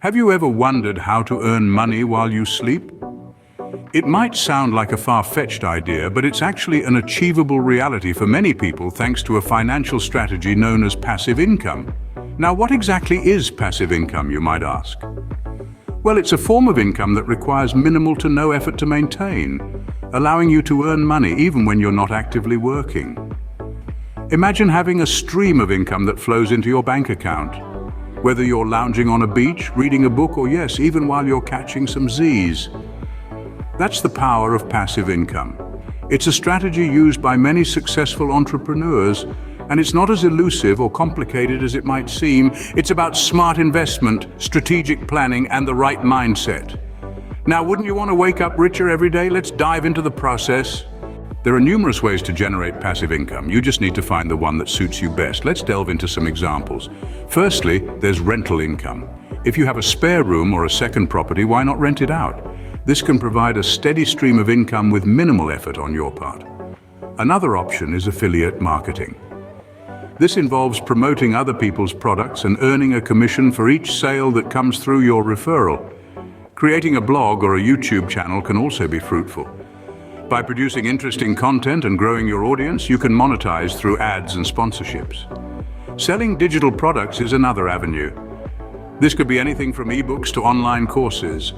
Have you ever wondered how to earn money while you sleep? It might sound like a far-fetched idea, but it's actually an achievable reality for many people thanks to a financial strategy known as passive income. Now, what exactly is passive income, you might ask? Well, it's a form of income that requires minimal to no effort to maintain, allowing you to earn money even when you're not actively working. Imagine having a stream of income that flows into your bank account, whether you're lounging on a beach, reading a book, or yes, even while you're catching some Z's. That's the power of passive income. It's a strategy used by many successful entrepreneurs, and it's not as elusive or complicated as it might seem. It's about smart investment, strategic planning, and the right mindset. Now, wouldn't you want to wake up richer every day? Let's dive into the process. There are numerous ways to generate passive income. You just need to find the one that suits you best. Let's delve into some examples. Firstly, there's rental income. If you have a spare room or a second property, why not rent it out? This can provide a steady stream of income with minimal effort on your part. Another option is affiliate marketing. This involves promoting other people's products and earning a commission for each sale that comes through your referral. Creating a blog or a YouTube channel can also be fruitful. By producing interesting content and growing your audience, you can monetize through ads and sponsorships. Selling digital products is another avenue. This could be anything from ebooks to online courses.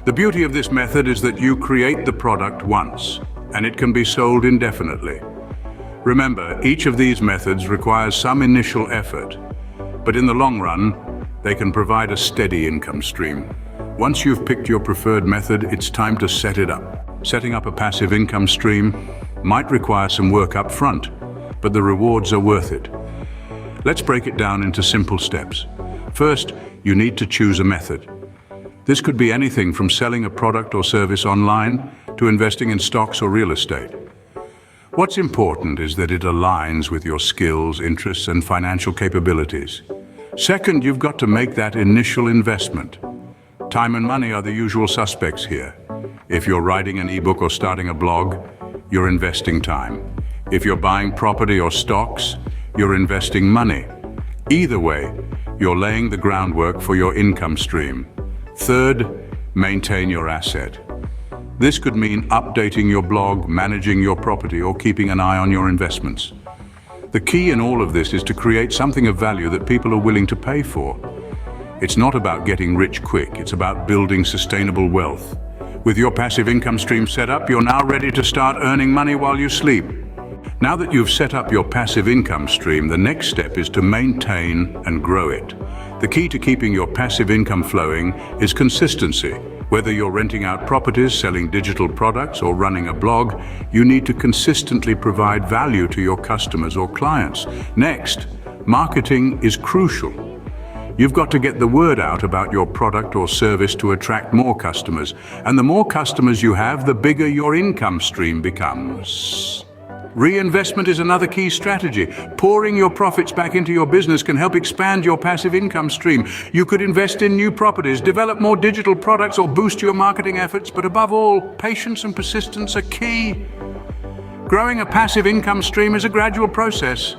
The beauty of this method is that you create the product once, and it can be sold indefinitely. Remember, each of these methods requires some initial effort, but in the long run, they can provide a steady income stream. Once you've picked your preferred method, it's time to set it up. Setting up a passive income stream might require some work up front, but the rewards are worth it. Let's break it down into simple steps. First, you need to choose a method. This could be anything from selling a product or service online to investing in stocks or real estate. What's important is that it aligns with your skills, interests, and financial capabilities. Second, you've got to make that initial investment. Time and money are the usual suspects here. If you're writing an ebook or starting a blog, you're investing time. If you're buying property or stocks, you're investing money. Either way, you're laying the groundwork for your income stream. Third, maintain your asset. This could mean updating your blog, managing your property, or keeping an eye on your investments. The key in all of this is to create something of value that people are willing to pay for. It's not about getting rich quick, it's about building sustainable wealth. With your passive income stream set up, you're now ready to start earning money while you sleep. Now that you've set up your passive income stream, the next step is to maintain and grow it. The key to keeping your passive income flowing is consistency. Whether you're renting out properties, selling digital products, or running a blog, you need to consistently provide value to your customers or clients. Next, marketing is crucial. You've got to get the word out about your product or service to attract more customers. And the more customers you have, the bigger your income stream becomes. Reinvestment is another key strategy. Pouring your profits back into your business can help expand your passive income stream. You could invest in new properties, develop more digital products, or boost your marketing efforts. But above all, patience and persistence are key. Growing a passive income stream is a gradual process.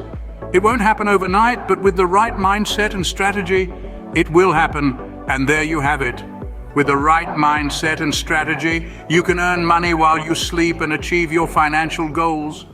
It won't happen overnight, but with the right mindset and strategy, it will happen. And there you have it. With the right mindset and strategy, you can earn money while you sleep and achieve your financial goals.